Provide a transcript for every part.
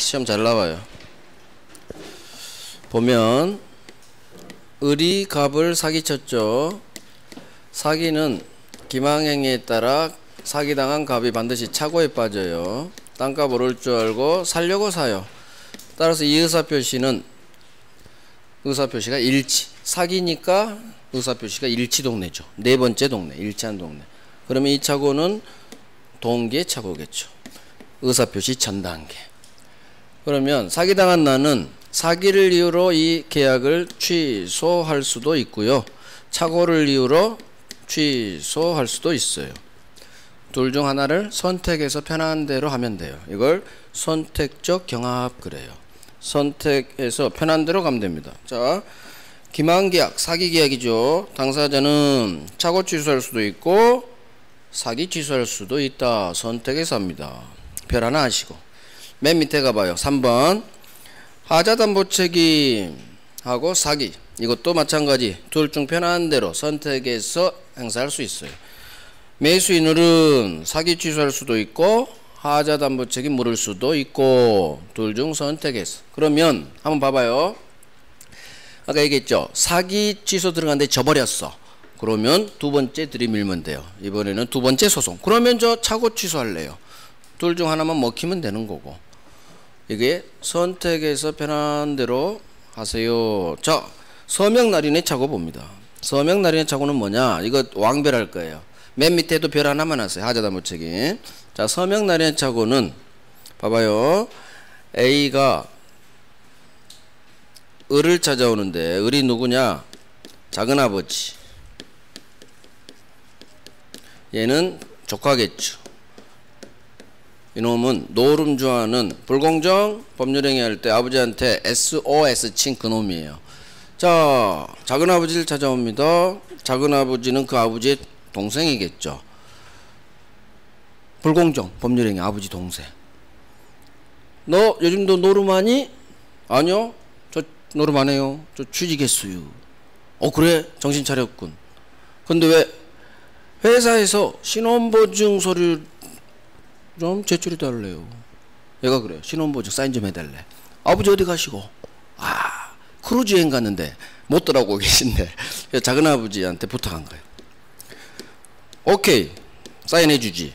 시험 잘 나와요. 보면 을이 갑을 사기쳤죠. 사기는 기망행위에 따라 사기당한 갑이 반드시 착오에 빠져요. 땅값 오를 줄 알고 살려고 사요. 따라서 이 의사표시는 의사표시가 일치. 사기니까 의사표시가 일치 동네죠. 네 번째 동네, 일치한 동네. 그러면 이 착오는 동기의 착오겠죠. 의사표시 전 단계. 그러면 사기당한 나는 사기를 이유로 이 계약을 취소할 수도 있고요. 착오를 이유로 취소할 수도 있어요. 둘 중 하나를 선택해서 편한 대로 하면 돼요. 이걸 선택적 경합 그래요. 선택해서 편한 대로 가면 됩니다. 자, 기망계약, 사기계약이죠. 당사자는 착오 취소할 수도 있고 사기 취소할 수도 있다. 선택해서 합니다. 별 하나 하시고 맨 밑에 가봐요. 3번 하자담보책임하고 사기, 이것도 마찬가지 둘 중 편한 대로 선택해서 행사할 수 있어요. 매수인은 사기 취소할 수도 있고 하자담보책임 물을 수도 있고 둘 중 선택해서. 그러면 한번 봐봐요. 아까 얘기했죠. 사기 취소 들어갔는데 져버렸어. 그러면 두 번째 들이밀면 돼요. 이번에는 두 번째 소송. 그러면 저 착오 취소할래요. 둘 중 하나만 먹히면 되는 거고. 이게 선택해서 편한 대로 하세요. 자, 서명날인의 착오 봅니다. 서명날인의 착오는 뭐냐? 이거 왕별할 거예요. 맨 밑에도 별 하나만 하세요. 하자담보책임. 자, 서명날인의 착오는 봐봐요. A가 을을 찾아오는데 을이 누구냐? 작은아버지. 얘는 조카겠죠. 이놈은 노름주하는 불공정 법률행위 할 때 아버지한테 SOS 친 그놈이에요. 자, 작은아버지를 찾아옵니다. 작은아버지는 그 아버지의 동생이겠죠. 불공정 법률행위 아버지 동생. 너 요즘도 노름하니? 아니요. 저 노름 안 해요. 저 취직했어요. 그래? 정신 차렸군. 근데 왜 회사에서 신원보증 서류 좀 제출해 달래요. 얘가 그래요. 신원보증 사인 좀 해달래. 아버지 어디 가시고? 크루즈 여행 갔는데 못 들어오고 계신데 작은아버지한테 부탁한 거예요. 오케이, 사인해 주지.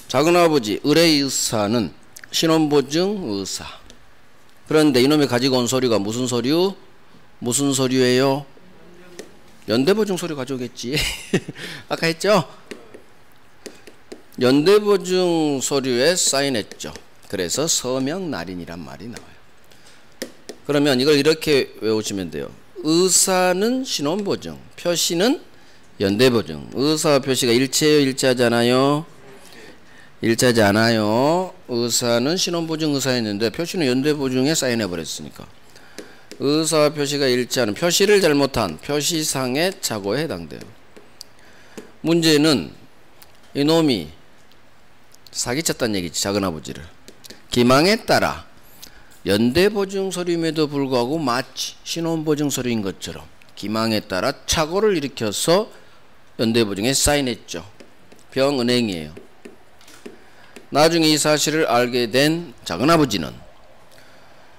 작은아버지 의뢰 의사는 신원보증 의사. 그런데 이놈이 가지고 온 서류가 무슨 서류? 무슨 서류예요? 연대보증 서류 가져오겠지. 아까 했죠? 연대보증 서류에 사인했죠. 그래서 서명날인이란 말이 나와요. 그러면 이걸 이렇게 외우시면 돼요. 의사는 신원보증, 표시는 연대보증. 의사 표시가 일치해요? 일치하지 않아요? 일치하지 않아요. 의사는 신원보증 의사였는데 표시는 연대보증에 사인해버렸으니까. 의사 표시가 일치하는, 표시를 잘못한 표시상의 착오에 해당돼요. 문제는 이놈이 사기쳤다는 얘기지. 작은아버지를 기망에 따라 연대보증 서류임에도 불구하고 마치 신원보증 서류인 것처럼 기망에 따라 착오를 일으켜서 연대보증에 사인했죠. 병은행이에요. 나중에 이 사실을 알게 된 작은아버지는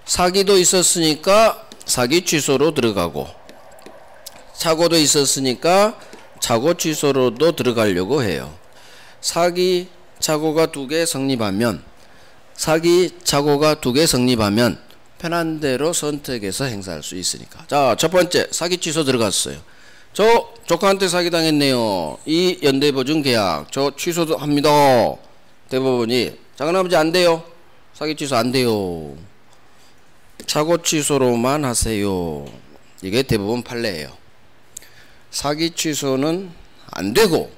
사기도 있었으니까 사기 취소로 들어가고 착오도 있었으니까 착오 취소로도 들어가려고 해요. 사기 착오가 두 개 성립하면 편한 대로 선택해서 행사할 수 있으니까. 자, 첫 번째 사기 취소 들어갔어요. 저 조카한테 사기당했네요. 이 연대보증 계약 저 취소도 합니다. 대법원이 작은아버지 안 돼요. 사기 취소 안 돼요. 착오 취소로만 하세요. 이게 대법원 판례예요. 사기 취소는 안 되고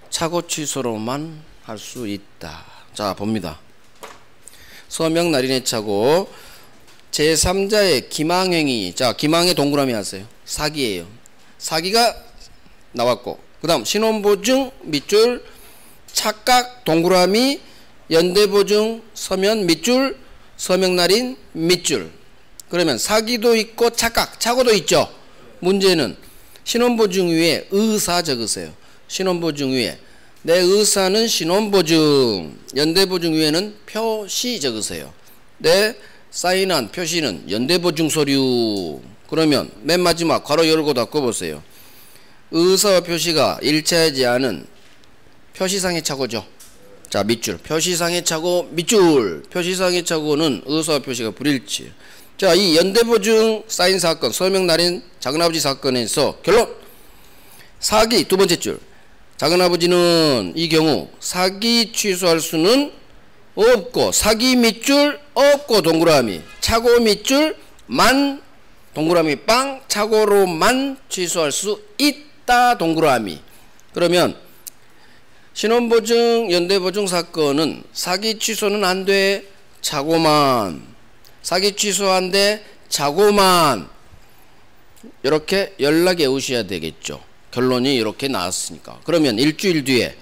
착오 취소로만 할 수 있다. 자, 봅니다. 서명날인의 착오 제3자의 기망행위. 자, 기망의 동그라미 하세요. 사기예요. 사기가 나왔고 그 다음 신원보증 밑줄 착각 동그라미 연대보증 서면 밑줄 서명날인 밑줄. 그러면 사기도 있고 착오도 있죠. 문제는 신원보증 위에 의사 적으세요. 신원보증 위에 내 의사는 신원보증, 연대보증 위에는 표시 적으세요. 사인한 표시는 연대보증 서류. 그러면 맨 마지막 괄호 열고 닫고 보세요. 의사 표시가 일치하지 않은 표시상의 착오죠. 자, 밑줄. 표시상의 착오, 밑줄. 표시상의 착오는 의사 표시가 불일치. 자, 이 연대보증 사인 사건, 서명 날인 작은아버지 사건에서 결론. 사기 두 번째 줄. 작은아버지는 이 경우 사기 취소할 수는 없고, 사기 밑줄 없고 동그라미, 착오 밑줄 만 동그라미 빵, 착오로만 취소할 수 있다 동그라미. 그러면 신원보증 연대보증 사건은 사기 취소는 안 돼, 착오만. 사기 취소 안 돼, 착오만. 이렇게 연락해 오셔야 되겠죠. 결론이 이렇게 나왔으니까. 그러면 일주일 뒤에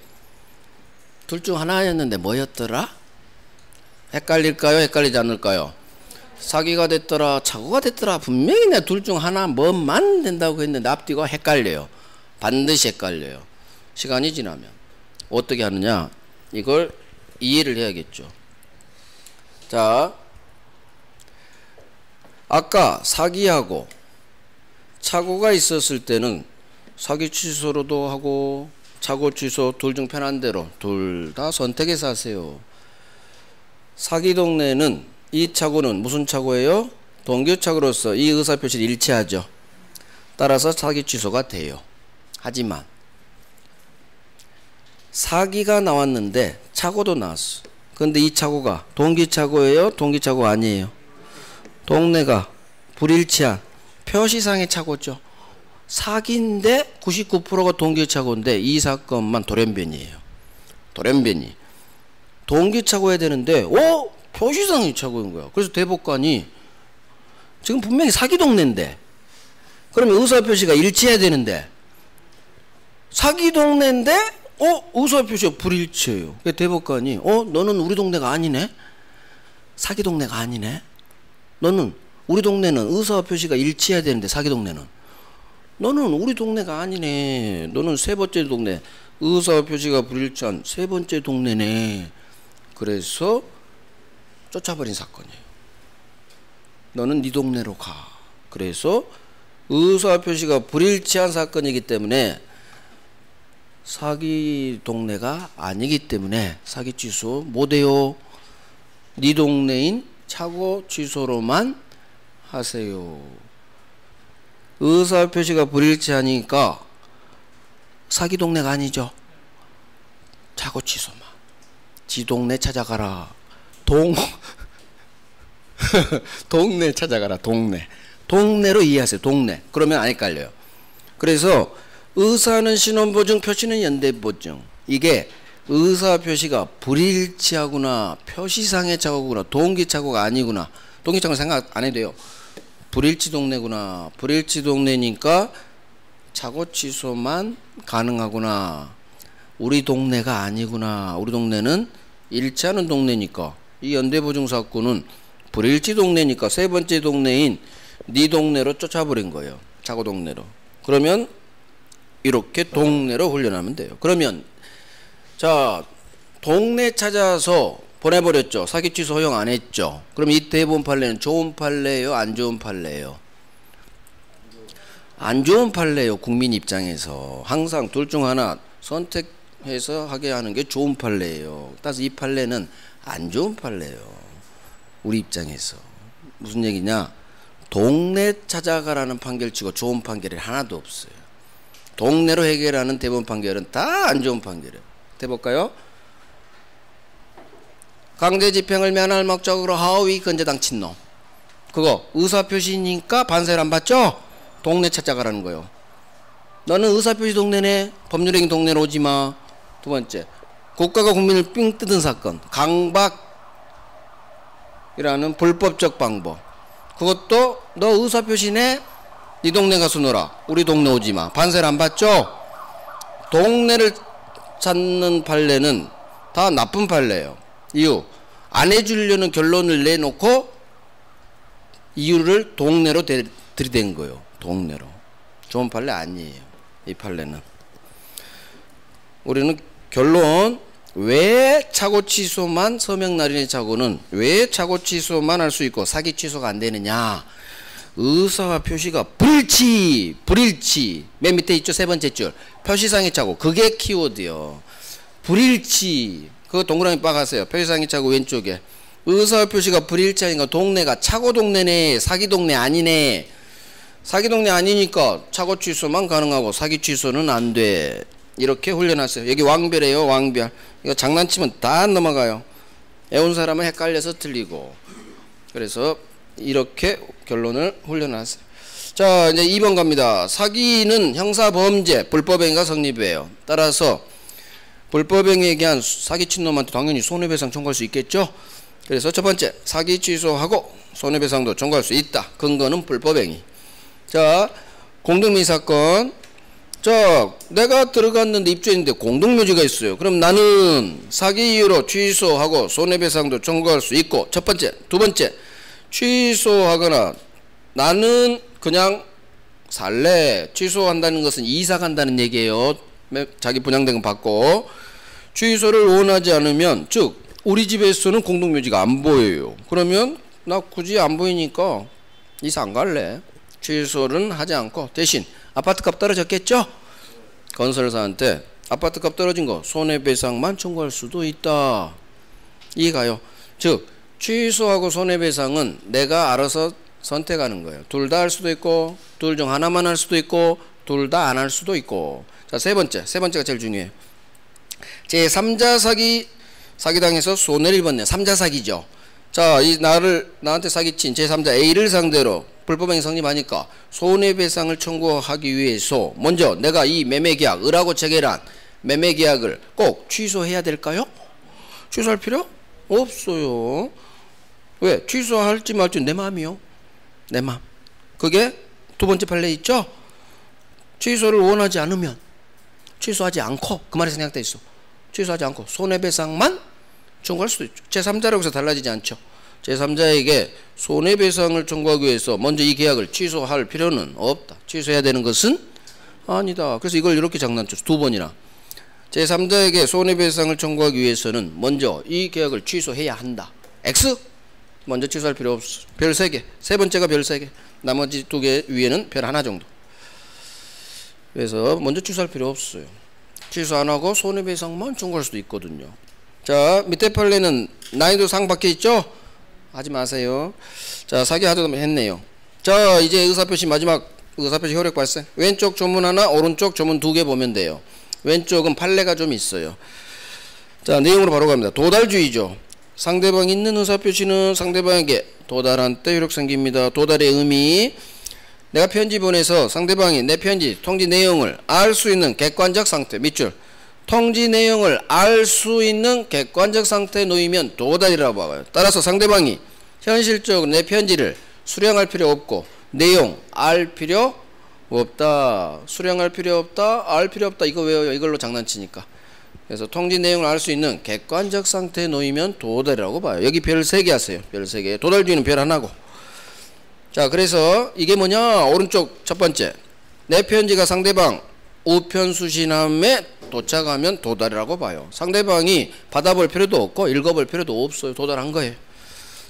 둘 중 하나였는데 뭐였더라? 헷갈릴까요? 헷갈리지 않을까요? 사기가 됐더라, 착오가 됐더라. 분명히 내가 둘 중 하나 뭐만 된다고 했는데 앞뒤가 헷갈려요. 반드시 헷갈려요. 시간이 지나면 어떻게 하느냐, 이걸 이해를 해야겠죠. 자, 아까 사기하고 착오가 있었을 때는 사기 취소로도 하고 착오 취소 둘 중 편한 대로 둘 다 선택해서 하세요. 사기 동네는 이 착오는 무슨 착오예요? 동교착오로서 이 의사표시를 일치하죠. 따라서 사기 취소가 돼요. 하지만 사기가 나왔는데 착오도 나왔어. 근데 이 착오가 동기착오예요? 동기착오 아니에요? 동네가 불일치한 표시상의 착오죠. 사기인데 99%가 동기착오인데 이 사건만 돌연변이에요. 돌연변이. 동기착오해야 되는데 표시상의 착오인 거야. 그래서 대법관이 지금 분명히 사기 동네인데, 그러면 의사표시가 일치해야 되는데 사기 동네인데 의사표시가 불일치해요. 대법관이 너는 우리 동네가 아니네, 사기 동네가 아니네, 너는 우리 동네는 의사표시가 일치해야 되는데 사기 동네는 너는 우리 동네가 아니네, 너는 세 번째 동네, 의사표시가 불일치한 세 번째 동네네. 그래서 쫓아버린 사건이에요. 너는 네 동네로 가. 그래서 의사표시가 불일치한 사건이기 때문에 사기 동네가 아니기 때문에 사기 취소 못해요. 네 동네인 착오 취소로만 하세요. 의사표시가 불일치하니까 사기 동네가 아니죠. 착오 취소만. 지 동네 찾아가라. 동네 찾아가라. 동네로 이해하세요. 동네. 그러면 안 헷갈려요. 그래서 의사는 신원보증, 표시는 연대보증. 이게 의사표시가 불일치하구나, 표시상의 착오구나, 동기착오가 아니구나. 동기착오는 생각 안 해도 돼요. 불일치 동네구나. 불일치 동네니까 착오 취소만 가능하구나. 우리 동네가 아니구나. 우리 동네는 일치하는 동네니까. 이 연대보증 사건은 불일치 동네니까 세 번째 동네인 네 동네로 쫓아버린 거예요. 착오 동네로. 그러면 이렇게 동네로 훈련하면 돼요. 그러면 자, 동네 찾아서 보내버렸죠. 사기 취소 허용 안 했죠. 그럼 이 대본 판례는 좋은 판례예요, 안 좋은 판례예요? 안 좋은 판례예요. 국민 입장에서 항상 둘 중 하나 선택해서 하게 하는 게 좋은 판례예요. 따라서 이 판례는 안 좋은 판례예요. 우리 입장에서. 무슨 얘기냐? 동네 찾아가라는 판결치고 좋은 판결이 하나도 없어요. 동네로 해결하는 대법원 판결은 다 안 좋은 판결이에요. 해볼까요? 강제집행을 면할 목적으로 하위 근저당 친노. 그거 의사표시니까 반세를 안 받죠? 동네 찾아가라는 거예요. 너는 의사표시 동네네, 법률행위 동네로 오지마. 두 번째, 국가가 국민을 삥 뜯은 사건, 강박이라는 불법적 방법. 그것도 너 의사표시네, 네 동네 가서 놀아, 우리 동네 오지마. 반세를 안 받죠? 동네를 찾는 판례는 다 나쁜 판례예요. 이유, 안 해주려는 결론을 내놓고 이유를 동네로 들이댄 거예요. 동네로. 좋은 판례 아니에요. 이 판례는. 우리는 결론, 왜 차고 취소만 서명 날인의 차고는 왜 차고 취소만 할 수 있고 사기 취소가 안 되느냐? 의사 표시가 불일치 맨 밑에 있죠. 세 번째 줄 표시상의 차고 그게 키워드요. 불일치 그거 동그라미 빠가세요. 표시상의 차고 왼쪽에 의사 표시가 불일치하니까 동네가 차고 동네네 사기 동네 아니네. 사기 동네 아니니까 차고 취소만 가능하고 사기 취소는 안 돼. 이렇게 훈련하세요. 여기 왕별이에요. 왕별. 이거 장난치면 다 넘어가요. 애운 사람은 헷갈려서 틀리고. 그래서 이렇게 결론을 훈련하세요. 자, 이제 2번 갑니다. 사기는 형사범죄, 불법행위가 성립이에요. 따라서 불법행위에 대한 사기친 놈한테 당연히 손해배상 청구할 수 있겠죠. 그래서 첫 번째, 사기 취소하고 손해배상도 청구할 수 있다. 근거는 불법행위. 자, 공동묘지 사건. 자, 내가 들어갔는데 입주했는데 공동묘지가 있어요. 그럼 나는 사기 이유로 취소하고 손해배상도 청구할 수 있고, 첫 번째. 두 번째, 취소하거나 나는 그냥 살래. 취소한다는 것은 이사 간다는 얘기예요. 자기 분양된 거 받고. 취소를 원하지 않으면, 즉 우리 집에서는 공동묘지가 안 보여요. 그러면 나 굳이 안 보이니까 이사 안 갈래. 취소는 하지 않고 대신 아파트값 떨어졌겠죠? 건설사한테 아파트값 떨어진 거 손해배상만 청구할 수도 있다. 이해가요? 즉 취소하고 손해배상은 내가 알아서 선택하는 거예요. 둘 다 할 수도 있고 둘 중 하나만 할 수도 있고 둘 다 안 할 수도 있고. 자, 세 번째가 제일 중요해요. 제3자 사기당해서 손해를 입었네. 3자 사기죠. 자, 나한테 사기친 제3자 A를 상대로 불법행위 성립하니까 손해배상을 청구하기 위해서 먼저 내가 이 매매계약, 을하고 체결한 매매계약을 꼭 취소해야 될까요? 취소할 필요 없어요. 왜? 취소할지 말지 내 마음이요. 내 마음. 그게 두 번째 판례 있죠? 취소를 원하지 않으면 취소하지 않고, 그 말이 생략돼 있어. 취소하지 않고 손해배상만 청구할 수도 있죠. 제3자라고 해서 달라지지 않죠. 제3자에게 손해배상을 청구하기 위해서 먼저 이 계약을 취소할 필요는 없다. 취소해야 되는 것은 아니다. 그래서 이걸 이렇게 장난쳤어. 두 번이나. 제3자에게 손해배상을 청구하기 위해서는 먼저 이 계약을 취소해야 한다. X 먼저 취소할 필요 없어. 별 3개. 세 번째가 별 3개. 나머지 2개 위에는 별 1 정도. 그래서 먼저 취소할 필요 없어요. 취소 안 하고 손해배상만 청구할 수도 있거든요. 자, 밑에 판례는 난이도 상 박혀 있죠? 하지 마세요. 자, 사기 하도 했네요. 자, 이제 의사표시 마지막 의사표시 효력 발생. 왼쪽 조문 하나, 오른쪽 조문 2개 보면 돼요. 왼쪽은 판례가 좀 있어요. 자, 내용으로 바로 갑니다. 도달주의죠. 상대방이 있는 의사표시는 상대방에게 도달한 때 효력 생깁니다. 도달의 의미. 내가 편지 보내서 상대방이 내 편지 통지 내용을 알 수 있는 객관적 상태. 밑줄. 통지 내용을 알 수 있는 객관적 상태에 놓이면 도달이라고 봐요. 따라서 상대방이 현실적으로 내 편지를 수령할 필요 없고 내용 알 필요 없다. 수령할 필요 없다. 알 필요 없다. 이거 외워요. 이걸로 장난치니까. 그래서 통지 내용을 알 수 있는 객관적 상태에 놓이면 도달이라고 봐요. 여기 별 3개 하세요. 별 3개. 도달주의는 별 1고. 자, 그래서 이게 뭐냐? 오른쪽 첫 번째. 내 편지가 상대방 우편 수신함에 도착하면 도달이라고 봐요. 상대방이 받아볼 필요도 없고 읽어볼 필요도 없어요. 도달한 거예요.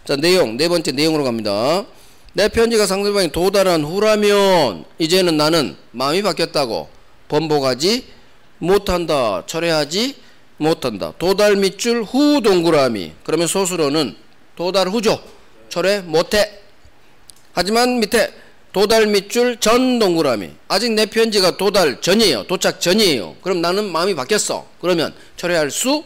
자, 내용. 네 번째 내용으로 갑니다. 내 편지가 상대방이 도달한 후라면 이제는 나는 마음이 바뀌었다고 번복하지 못한다. 철회하지 못한다. 도달 밑줄 후 동그라미. 그러면 소수로는 도달 후죠. 철회 못해. 하지만 밑에 도달 밑줄 전 동그라미. 아직 내 편지가 도달 전이에요. 도착 전이에요. 그럼 나는 마음이 바뀌었어. 그러면 철회할 수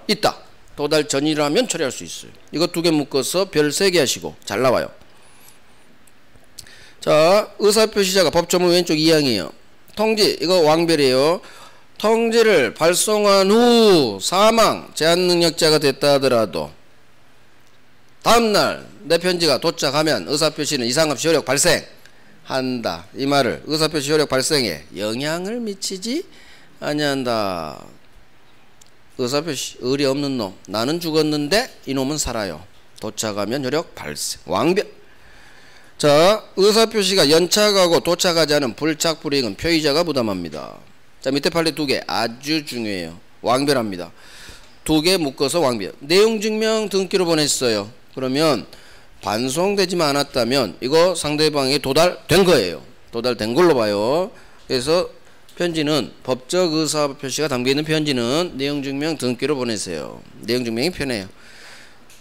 있다. 도달 전이라면 처리할 수 있어요. 이거 2개 묶어서 별 3개 하시고 잘 나와요. 자, 의사표시자가 법조문 왼쪽 2항이에요. 통지, 이거 왕별이에요. 통지를 발송한 후 사망, 제한능력자가 됐다 하더라도 다음날 내 편지가 도착하면 의사표시는 이상없이 효력 발생한다. 이 말을 의사표시 효력 발생에 영향을 미치지 아니한다. 의사표시 의리 없는 놈, 나는 죽었는데 이놈은 살아요. 도착하면 효력 발생. 왕별. 자, 의사표시가 연착하고 도착하지 않은 불착 불이익은 표의자가 부담합니다. 자, 밑에 판례 2개 아주 중요해요. 왕별합니다. 두 개 묶어서 왕별. 내용 증명 등기로 보냈어요. 그러면 반송되지만 않았다면 이거 상대방에 도달된 거예요. 도달된 걸로 봐요. 그래서 편지는 법적 의사 표시가 담겨있는 편지는 내용 증명 등기로 보내세요. 내용 증명이 편해요.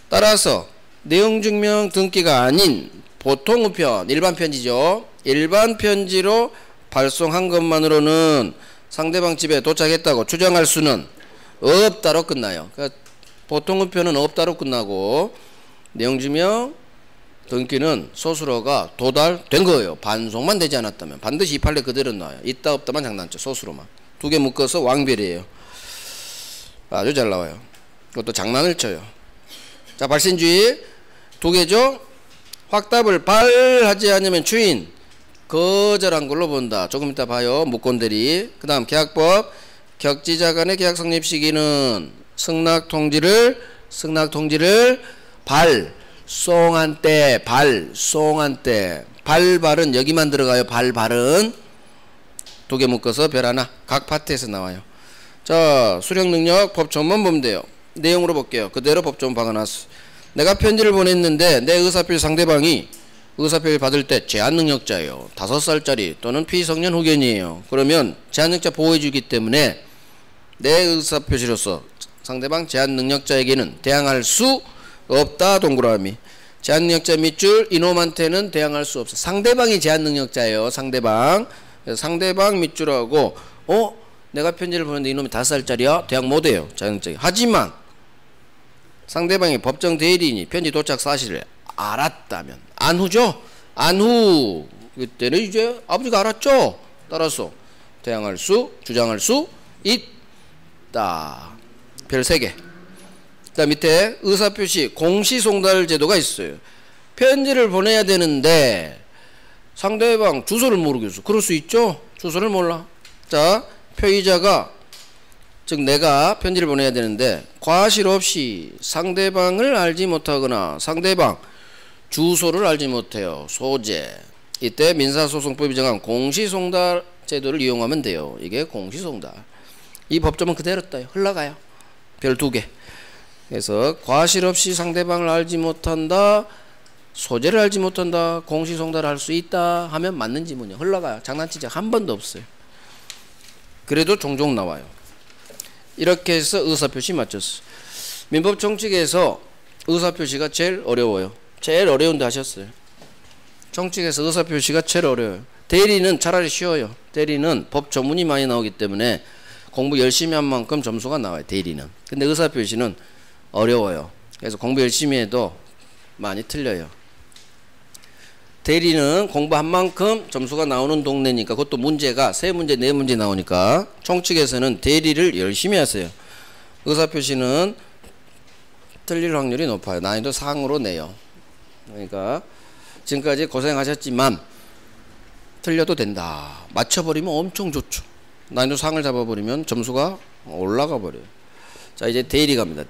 따라서 내용 증명 등기가 아닌 보통 우편, 일반 편지죠. 일반 편지로 발송한 것만으로는 상대방 집에 도착했다고 주장할 수는 없다로 끝나요. 그러니까 보통 우편은 없다로 끝나고 내용 증명 등기는 소수로가 도달된 거예요. 반송만 되지 않았다면 반드시 이 판례 그대로 나와요. 있다 없다만 장난쳐. 소수로만. 두 개 묶어서 왕별이에요. 아주 잘 나와요. 그것도 장난을 쳐요. 자, 발신주의 두 개죠. 확답을 발하지 않으면 주인 거절한 걸로 본다. 조금 이따 봐요. 무권대리. 그 다음 계약법 격지자 간의 계약 성립 시기는 승낙통지를 발송한 때 발발은 여기만 들어가요. 발발은 두 개 묶어서 별 하나 각 파트에서 나와요. 자, 수령능력 법조문만 보면 돼요. 내용으로 볼게요. 그대로 법조문 박아놨어. 내가 편지를 보냈는데 내 의사표시 상대방이 의사표시 받을 때 제한능력자예요. 5살짜리 또는 피성년 후견이에요. 그러면 제한능력자 보호해주기 때문에 내 의사표시로서 상대방 제한능력자에게는 대항할 수 없다. 동그라미. 제한능력자 밑줄 이놈한테는 대항할 수 없어. 상대방이 제한능력자예요. 상대방. 그래서 상대방 밑줄하고 내가 편지를 보냈는데 이놈이 5살짜리야? 대항 못해요. 제한능력자. 하지만 상대방이 법정 대리인이 편지 도착 사실을 알았다면 안후죠? 안후. 그때는 이제 아버지가 알았죠? 따라서 대항할 수, 주장할 수 있다. 별 3개. 그 다음 밑에 의사표시 공시송달 제도가 있어요. 편지를 보내야 되는데 상대방 주소를 모르겠어. 그럴 수 있죠? 주소를 몰라. 자, 표의자가 즉 내가 편지를 보내야 되는데 과실 없이 상대방을 알지 못하거나 상대방 주소를 알지 못해요. 소재. 이때 민사소송법이 정한 공시송달 제도를 이용하면 돼요. 이게 공시송달. 이 법조문 그대로 떠요. 흘러가요. 별 2개. 그래서 과실 없이 상대방을 알지 못한다. 소재를 알지 못한다. 공시송달을 할 수 있다 하면 맞는 지문이요. 흘러가요. 장난친 적 한 번도 없어요. 그래도 종종 나와요. 이렇게 해서 의사표시 맞췄어. 민법정칙에서 의사표시가 제일 어려워요. 제일 어려운데 하셨어요. 정칙에서 의사표시가 제일 어려워요. 대리는 차라리 쉬워요. 대리는 법조문이 많이 나오기 때문에 공부 열심히 한 만큼 점수가 나와요. 대리는. 근데 의사표시는 어려워요. 그래서 공부 열심히 해도 많이 틀려요. 대리는 공부한 만큼 점수가 나오는 동네니까 그것도 문제가 3문제 4문제 나오니까 총칙에서는 대리를 열심히 하세요. 의사표시는 틀릴 확률이 높아요. 난이도 상으로 내요. 그러니까 지금까지 고생하셨지만 틀려도 된다. 맞춰버리면 엄청 좋죠. 난이도 상을 잡아버리면 점수가 올라가 버려요. 자, 이제 대리 갑니다.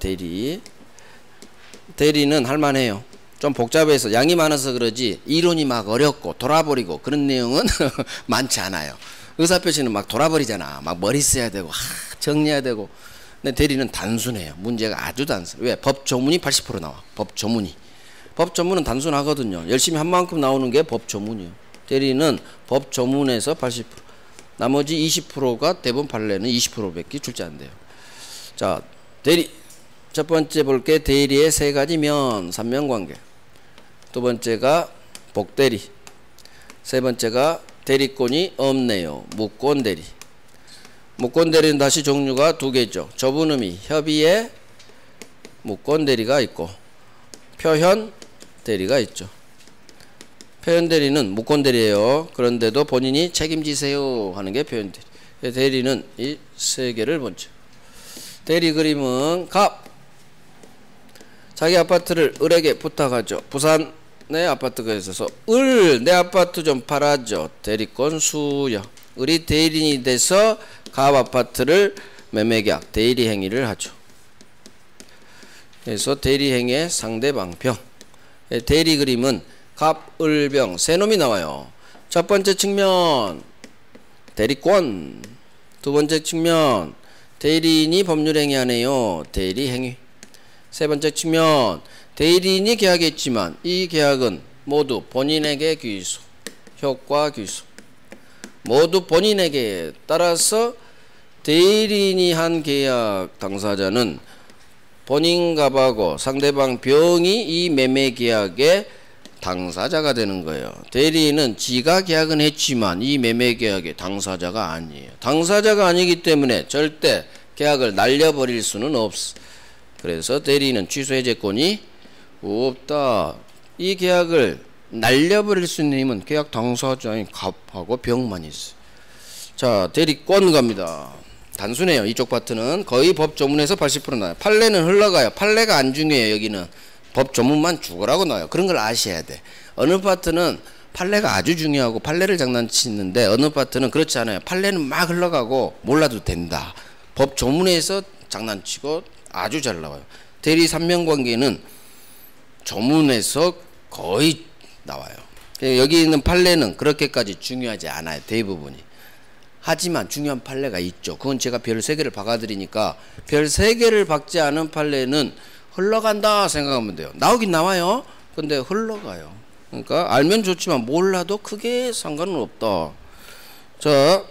대리는 할만해요. 좀 복잡해서 양이 많아서 그러지 이론이 막 어렵고 돌아버리고 그런 내용은 많지 않아요. 의사표시는 막 돌아버리잖아. 막 머리 써야 되고 정리해야 되고. 근데 대리는 단순해요. 문제가 아주 단순해. 왜? 법조문이 80% 나와. 법조문은 단순하거든요. 열심히 한 만큼 나오는 게 법조문이에요. 대리는 법조문에서 80%. 나머지 20%가 대부분 판례는 20%밖에 출제 안 돼요. 자, 대리. 첫 번째 볼게 대리의 3가지 면, 3면관계. 두 번째가 복대리. 세 번째가 대리권이 없네요. 무권대리. 무권대리는 다시 종류가 2개죠. 좁은 의미, 협의의 무권대리가 있고 표현대리가 있죠. 표현대리는 무권대리예요. 그런데도 본인이 책임지세요 하는 게 표현대리. 대리는 이 3개를 본죠. 대리 그림은 갑. 자기 아파트를 을에게 부탁하죠. 부산에 아파트가 있어서 을, 내 아파트 좀 팔아줘. 대리권 수여. 을이 대리인이 돼서 갑 아파트를 매매계약, 대리 행위를 하죠. 그래서 대리 행위의 상대방평. 대리 그림은 갑, 을, 병 세 놈이 나와요. 첫 번째 측면 대리권, 두 번째 측면 대리인이 법률행위 안 해요. 대리행위. 세 번째 측면, 대리인이 계약했지만 이 계약은 모두 본인에게 귀소, 효과 귀소. 모두 본인에게 따라서 대리인이 한 계약 당사자는 본인 값하고 상대방 병이 이 매매 계약의 당사자가 되는 거예요. 대리인은 지가 계약은 했지만 이 매매 계약의 당사자가 아니에요. 당사자가 아니기 때문에 절대 계약을 날려버릴 수는 없어. 그래서 대리인은 취소 해제권이 없다. 이 계약을 날려버릴 수 있는 힘은 계약 당사자인 갑하고 병만 있어요. 자, 대리권 갑니다. 단순해요. 이쪽 파트는 거의 법 조문에서 80% 나와요. 판례는 흘러가요. 판례가 안 중요해요. 여기는 법 조문만 죽으라고 나와요. 그런 걸 아셔야 돼. 어느 파트는 판례가 아주 중요하고 판례를 장난치는데 어느 파트는 그렇지 않아요. 판례는 막 흘러가고 몰라도 된다. 법 조문에서 장난치고 아주 잘 나와요. 대리 삼명관계는 조문에서 거의 나와요. 여기 있는 판례는 그렇게까지 중요하지 않아요. 대부분이. 하지만 중요한 판례가 있죠. 그건 제가 별 3개를 박아드리니까 별 3개를 박지 않은 판례는 흘러간다 생각하면 돼요. 나오긴 나와요. 근데 흘러가요. 그러니까 알면 좋지만 몰라도 크게 상관은 없다. 자,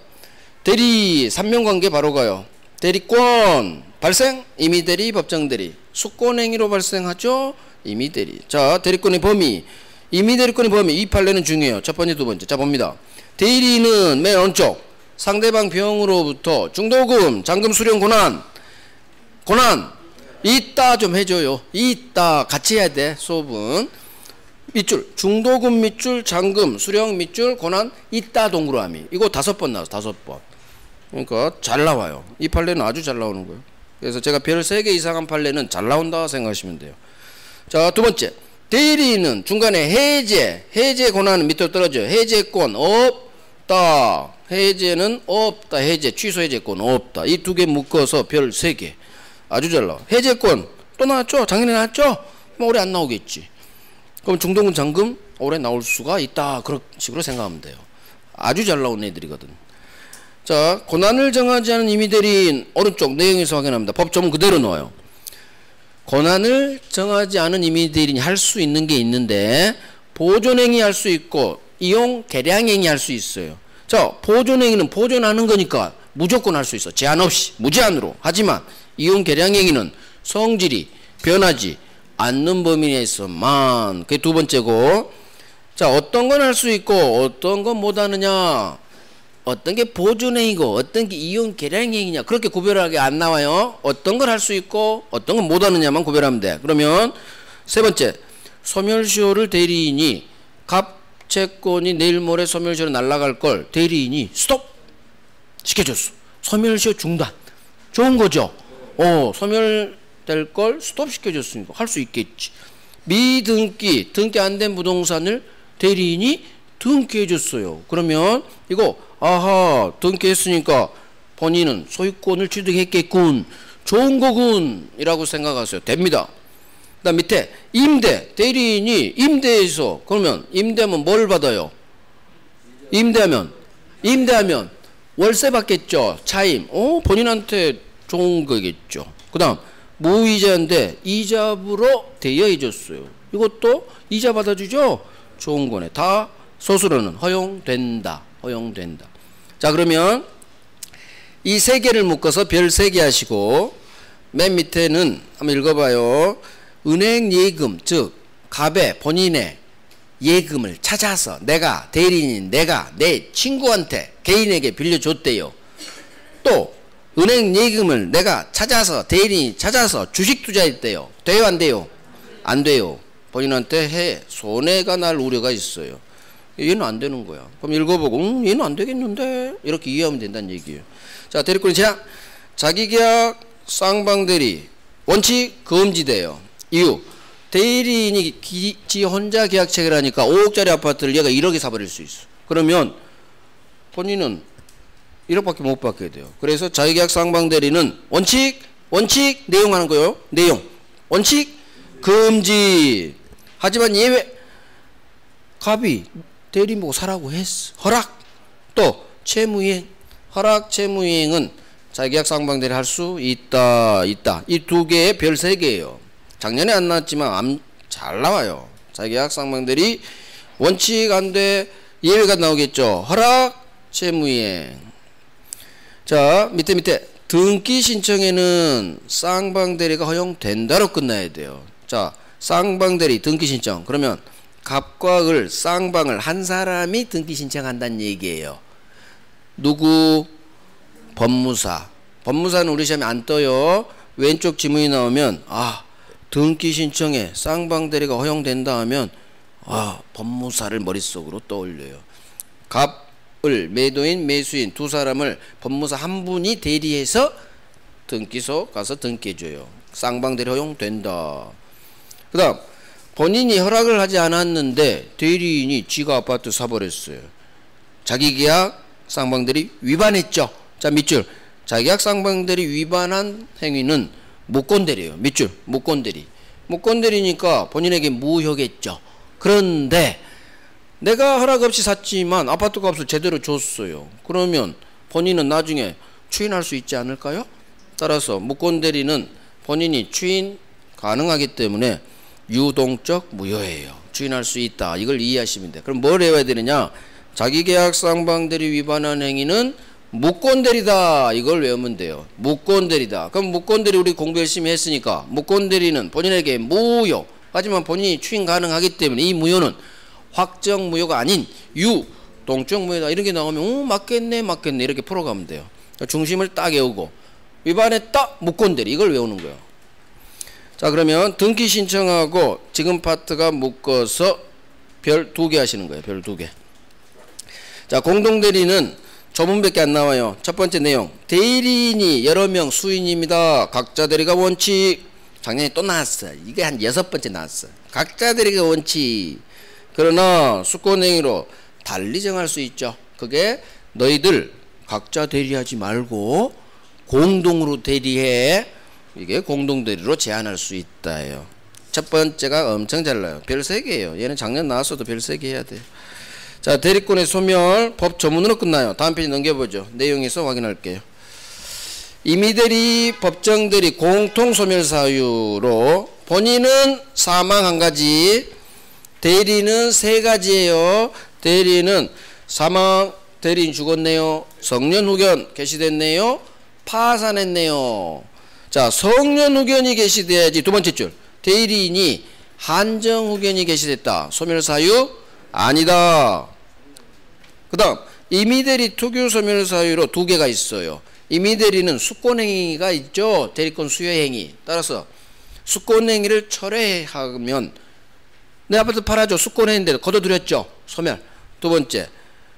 대리 삼명관계 바로 가요. 대리권 발생, 임의대리, 법정대리. 수권행위로 발생하죠. 임의대리. 자, 대리권의 범위, 임의대리권의 범위. 이 판례는 중요해요. 첫 번째, 두 번째. 자, 봅니다. 대리인은 맨 오른쪽 상대방 병으로부터 중도금, 잔금 수령 권한 있다 좀 해줘요. 있다 같이 해야 돼. 수업은 밑줄 중도금 밑줄 잔금 수령 밑줄 권한 있다 동그라미. 이거 5번 나왔어. 5번. 그러니까 잘 나와요. 이 판례는 아주 잘 나오는 거예요. 그래서 제가 별 3개 이상한 판례는 잘 나온다 생각하시면 돼요. 자, 두 번째, 대리인은 중간에 해제 권한은 밑으로 떨어져요. 해제권 없다. 해제는 없다. 해제 취소 해제권 없다. 이 2개 묶어서 별 3개. 아주 잘 나와. 해제권 또 나왔죠? 작년에 나왔죠? 뭐 올해 안 나오겠지. 그럼 중도금 잔금 올해 나올 수가 있다. 그런 식으로 생각하면 돼요. 아주 잘 나온 애들이거든. 자, 권한을 정하지 않은 임의대리인 오른쪽 내용에서 확인합니다. 법조문 그대로 넣어요. 권한을 정하지 않은 임의대리인이 할 수 있는 게 있는데 보존행위 할 수 있고 이용 계량행위 할 수 있어요. 자, 보존행위는 보존하는 거니까 무조건 할 수 있어. 제한 없이 무제한으로. 하지만 이용 계량행위는 성질이 변하지 않는 범위 내에서만. 그게 두 번째고. 자, 어떤 건 할 수 있고 어떤 건 못하느냐. 어떤 게 보존행위고 어떤 게 이용 계량행위냐. 그렇게 구별하게 안 나와요. 어떤 걸 할 수 있고 어떤 건 못하느냐만 구별하면 돼. 그러면 세 번째, 소멸시효를 대리인이 갑채권이 내일 모레 소멸시효로 날아갈 걸 대리인이 스톱 시켜줬어. 소멸시효 중단. 좋은 거죠. 소멸될 걸 스톱 시켜줬으니까 할 수 있겠지. 미등기, 등기 안 된 부동산을 대리인이 등기해줬어요. 그러면 이거 아하 등기했으니까 본인은 소유권을 취득했겠군. 좋은 거군 이라고 생각하세요. 됩니다. 그 다음 밑에 임대, 대리인이 임대해서 그러면 임대하면 뭘 받아요? 임대하면 월세 받겠죠. 차임. 본인한테 좋은 거겠죠. 그 다음 무이자인데 이자부로 대여해줬어요. 이것도 이자 받아주죠. 좋은 거네. 다 소수로는 허용된다. 자, 그러면 이 3개를 묶어서 별 3개 하시고 맨 밑에는 한번 읽어봐요. 은행 예금, 즉 갑의 본인의 예금을 찾아서 내가 대리인인 내가 내 친구한테 개인에게 빌려줬대요. 또 은행 예금을 내가 찾아서 대리인이 찾아서 주식 투자했대요. 돼요 안 돼요? 안 돼요. 본인한테 손해가 날 우려가 있어요. 얘는 안 되는 거야. 그럼 읽어보고 얘는 안 되겠는데 이렇게 이해하면 된다는 얘기예요. 자, 대리권의 제약. 자기계약 쌍방대리 원칙 금지돼요. 이유, 대리인이 지 혼자 계약 체결하니까 5억짜리 아파트를 얘가 1억에 사버릴 수 있어. 그러면 본인은 1억밖에 못 받게 돼요. 그래서 자기계약 쌍방대리는 원칙 내용하는 거요. 내용 원칙 금지. 하지만 예외. 갑이 대리인 보고 사라고 했어. 허락. 또 채무이행. 허락 채무이행은 자기계약 쌍방대리 할 수 있다. 이 두 개의 별 3개예요. 작년에 안 나왔지만 잘 나와요. 자기계약 쌍방대리 원칙 안 돼. 예외가 나오겠죠. 허락, 채무이행. 자, 밑에 등기 신청에는 쌍방대리가 허용된다로 끝나야 돼요. 자, 쌍방대리 등기 신청. 그러면 갑과 을, 쌍방을 한 사람이 등기 신청한다는 얘기예요. 누구? 법무사. 법무사는 우리 시험에 안 떠요. 왼쪽 지문이 나오면 등기 신청에 쌍방대리가 허용된다 하면 법무사를 머릿속으로 떠올려요. 갑을 매도인 매수인 두 사람을 법무사 한 분이 대리해서 등기소 가서 등기해줘요. 쌍방대리 허용된다. 그 다음 본인이 허락을 하지 않았는데 대리인이 지가 아파트 사버렸어요. 자기계약 쌍방대리 위반했죠. 자, 밑줄. 자기계약 쌍방대리 위반한 행위는 무권대리예요. 밑줄. 무권대리. 무권대리니까 본인에게 무효겠죠. 그런데 내가 허락 없이 샀지만 아파트 값을 제대로 줬어요. 그러면 본인은 나중에 추인할 수 있지 않을까요? 따라서 무권대리는 본인이 추인 가능하기 때문에 유동적 무효예요. 추인할 수 있다. 이걸 이해하시면 돼요. 그럼 뭘 외워야 되느냐? 자기계약 쌍방대리 위반한 행위는 무권대리다. 이걸 외우면 돼요. 무권대리다. 그럼 무권대리 우리 공부 열심히 했으니까 무권대리는 본인에게 무효. 하지만 본인이 추인 가능하기 때문에 이 무효는 확정 무효가 아닌 유동적 무효다. 이런 게 나오면 맞겠네 이렇게 풀어가면 돼요. 중심을 딱 외우고 위반했다. 무권대리. 이걸 외우는 거예요. 자, 그러면 등기 신청하고 지금 파트가 묶어서 별 2개 하시는 거예요. 별 2개. 자, 공동대리는 조문밖에 안 나와요. 첫 번째 내용. 대리인이 여러 명 수인입니다. 각자 대리가 원칙. 작년에 또 나왔어. 이게 한 6번째 나왔어. 각자 대리가 원칙. 그러나 수권행위로 달리 정할 수 있죠. 그게 너희들 각자 대리하지 말고 공동으로 대리해. 이게 공동대리로 제한할 수 있다예요. 첫 번째가 엄청 잘 나요. 별 3개예요. 얘는 작년 나왔어도 별 3개 해야 돼요. 자, 대리권의 소멸 법 조문으로 끝나요. 다음 페이지 넘겨보죠. 내용에서 확인할게요. 임의대리, 법정대리 공통소멸 사유로 본인은 사망 1가지, 대리는 3가지예요. 대리는 사망, 대리인 죽었네요. 성년후견 개시됐네요. 파산했네요. 자, 성년후견이 개시돼야지. 두 번째 줄. 대리인이 한정후견이 개시됐다. 소멸사유 아니다. 그 다음 임의대리 특유소멸 사유로 2개가 있어요. 임의대리는 수권행위가 있죠. 대리권 수여행위. 따라서 수권행위를 철회하면 내 아파트 팔아줘. 수권행위인데 거둬들였죠. 소멸. 두 번째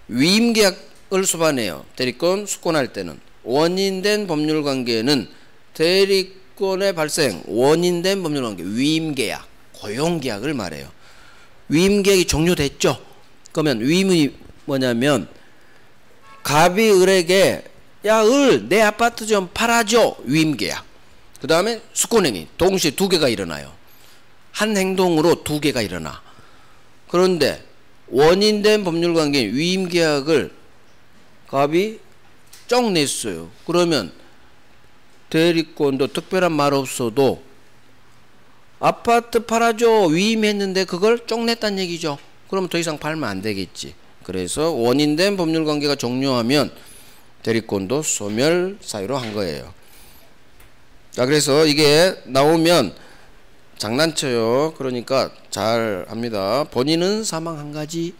위임계약을 수반해요. 대리권 수권할 때는 원인된 법률관계는 대리권의 발생 원인된 법률관계 위임계약 고용계약을 말해요. 위임계약이 종료됐죠. 그러면 위임이 뭐냐면 갑이 을에게 야, 을 내 아파트 좀 팔아줘. 위임계약. 그 다음에 수권행위 동시에 2개가 일어나요. 한 행동으로 2개가 일어나. 그런데 원인된 법률관계인 위임계약을 갑이 쩍 냈어요. 그러면 대리권도 특별한 말 없어도 아파트 팔아줘 위임했는데 그걸 쪽 냈단 얘기죠. 그러면 더 이상 팔면 안 되겠지. 그래서 원인된 법률관계가 종료하면 대리권도 소멸 사유로 한 거예요. 자, 그래서 이게 나오면 장난쳐요. 그러니까 잘 합니다. 본인은 사망 1가지,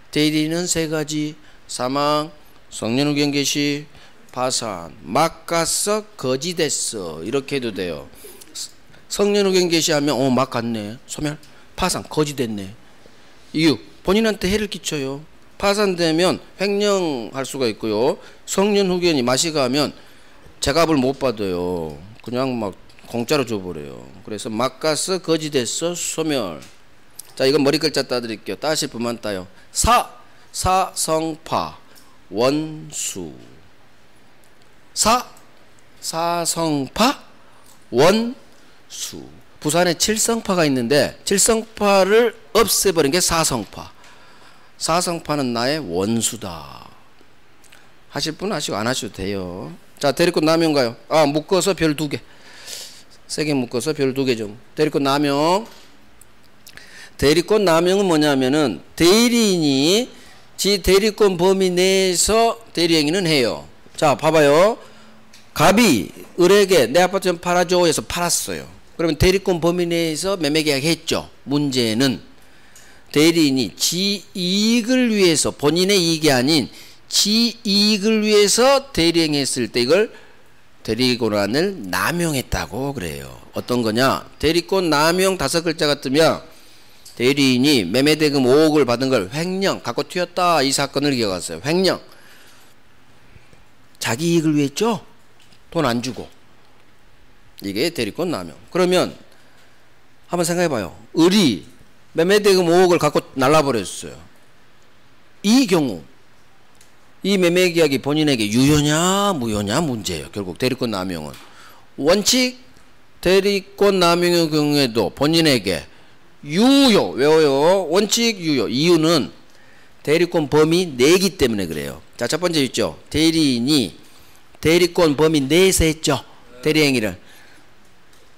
대리인은 3가지, 사망, 성년후견 개시, 파산, 막갔어, 거지됐어. 이렇게 해도 돼요. 성년후견 개시하면 막갔네. 소멸, 파산, 거지됐네. 이유, 본인한테 해를 끼쳐요. 파산되면 횡령할 수가 있고요. 성년후견이 마시가면 제값을 못 받아요. 그냥 막 공짜로 줘버려요. 그래서 막가서 거지됐어 소멸. 자, 이건 머리 글자 따드릴게요. 따실 분만 따요. 사성파 원수. 사성파 원수. 부산에 칠성파가 있는데 칠성파를 없애버린 게 사성파. 사성파는 나의 원수다. 하실 분 하시고 안 하셔도 돼요. 자, 대리권 남용가요. 아, 묶어서 별 2개. 세게 묶어서 별 2개죠. 대리권 남용. 대리권 남용은 뭐냐면은 대리인이 지 대리권 범위 내에서 대리행위는 해요. 자, 봐봐요. 갑이 을에게 내 아파트 좀 팔아줘 해서 팔았어요. 그러면 대리권 범위 내에서 매매계약 했죠. 문제는 대리인이 지 이익을 위해서, 본인의 이익이 아닌 지 이익을 위해서 대리행했을 때 이걸 대리권한을 남용했다고 그래요. 어떤 거냐? 대리권 남용 5글자 같으면 대리인이 매매대금 5억을 받은 걸 횡령, 갖고 튀었다. 이 사건을 기억하세요. 횡령. 자기 이익을 위해 했죠? 돈 안 주고. 이게 대리권 남용. 그러면 한번 생각해봐요. 을이 매매대금 5억을 갖고 날라버렸어요. 이 경우 이 매매계약이 본인에게 유효냐 무효냐 문제예요. 결국 대리권 남용은. 원칙 대리권 남용의 경우에도 본인에게 유효. 외워요. 원칙 유효. 이유는 대리권 범위 내기 때문에 그래요. 자, 첫 번째 있죠. 대리인이 대리권 범위 내에서 했죠. 대리행위를.